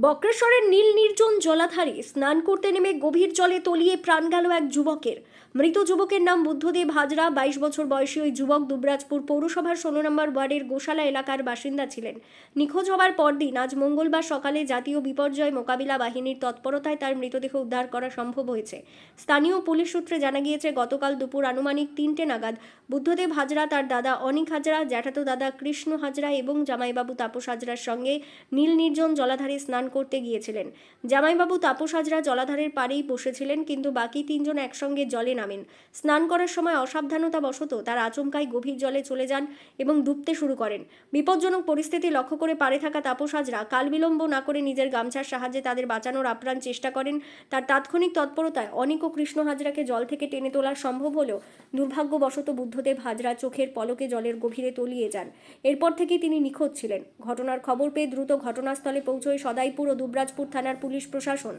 বক্রেশ্বরের নীল নির্জন জলাধারে স্নান করতে নেমে গভীর জলে তলিয়ে প্রাণ গেল এক যুবকের। মৃত যুবকের নাম বুদ্ধদেব হাজরা। 22 বছর বয়সী ওই যুবক দুবরাজপুর পৌরসভার 16 নম্বর ওয়ার্ডের গোশালা এলাকার বাসিন্দা ছিলেন। নিখোঁজ হওয়ার পরদিন আজ মঙ্গলবার সকালে জাতীয় বিপর্যয় মোকাবিলা বাহিনীর তৎপরতায় তার মৃতদেহ উদ্ধার করা সম্ভব হয়েছে। স্থানীয় পুলিশ সূত্রে জানা গিয়েছে, গতকাল দুপুর আনুমানিক 3টে নাগাদ বুদ্ধদেব হাজরা, তার দাদা অনিক হাজরা, জ্যাঠাতো দাদা কৃষ্ণ হাজরা এবং জামাইবাবু তাপস হাজরার সঙ্গে নীল নির্জন জলাধারে স্নান করতে গিয়েছিলেন। জামাইবাবু তাপস হাজরা জলাধারের পাড়েই বসেছিলেন, কিন্তু বাকি তিনজন একসঙ্গে জলে নামেন। স্নান করার সময় অসাবধানতাবশত তারা আচমকাই গভীর জলে চলে যান এবং ডুবতে শুরু করেন। বিপজ্জনক পরিস্থিতি লক্ষ্য করে পাড়ে থাকা তাপস হাজরা কাল বিলম্ব না করে নিজের গামছার সাহায্যে তাদের বাঁচানোর আপ্রাণ চেষ্টা করেন। তার তাৎক্ষণিক তৎপরতায় অনিক ও কৃষ্ণ হাজরাকে জল থেকে টেনে তোলা সম্ভব হলেও দুর্ভাগ্যবশত বুদ্ধদেব হাজরা চোখের পলকে জলের গভীরে তলিয়ে যান। এরপর থেকেই তিনি নিখোঁজ ছিলেন। ঘটনার খবর পেয়ে দ্রুত ঘটনাস্থলে পৌঁছয় সদাইপুর ও দুবরাজপুর থানার পুলিশ প্রশাসন।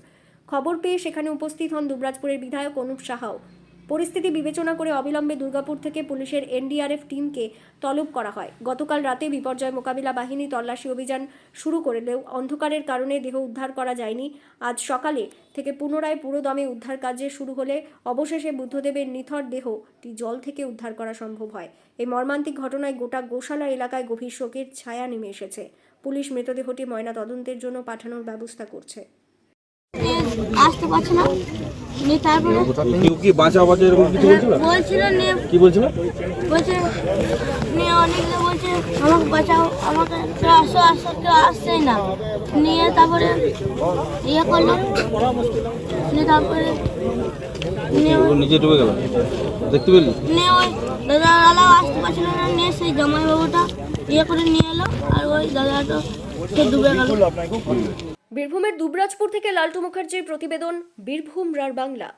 খবর পেয়ে সেখানে উপস্থিত হন দুবরাজপুরের বিধায়ক অনুপ সাহাও। পরিস্থিতি বিবেচনা করে অবিলম্বে দুর্গাপুর থেকে পুলিশের এনডিআরএফ টিমকে তলব করা হয়। গতকাল রাতে বিপর্যয় মোকাবিলা বাহিনী তল্লাশি অভিযান শুরু করলেও অন্ধকারের কারণে দেহ উদ্ধার করা যায়নি। আজ সকালে থেকে পুনরায় পুরোদমে উদ্ধার কাজ শুরু হলে অবশেষে বুদ্ধদেবের নিথর দেহটি জল থেকে উদ্ধার করা সম্ভব হয়। এই মর্মান্তিক ঘটনায় গোটা গোশালা এলাকায় গভীর শোকের ছায়া নেমে এসেছে। পুলিশ মৃতদেহটি ময়না তদন্তের জন্য পাঠানোর ব্যবস্থা করছে। আসতে পারছে না, তারপরে কি বাঁচাও এরকম কিছু বলছিল, কি বলছিল? বলছে অনেকটা বলছে আমাকে বাঁচাও, আমাকে আসো আসো, কেউ আসছেই না। নিয়ে তারপরে ইয়ে করলো, তারপরে নিচে ডুবে গেল, দেখতে পেলি? নিয়ে ওই দাদারাও আসতে পারছিল না, নিয়ে সেই জামাইবাবুটা ইয়ে করে নিয়ে এলো, আর ওই দাদাটা সে ডুবে গেল। বীরভূমের দুবরাজপুর থেকে লালটু মুখার্জির প্রতিবেদন, বীরভূম রার বাংলা।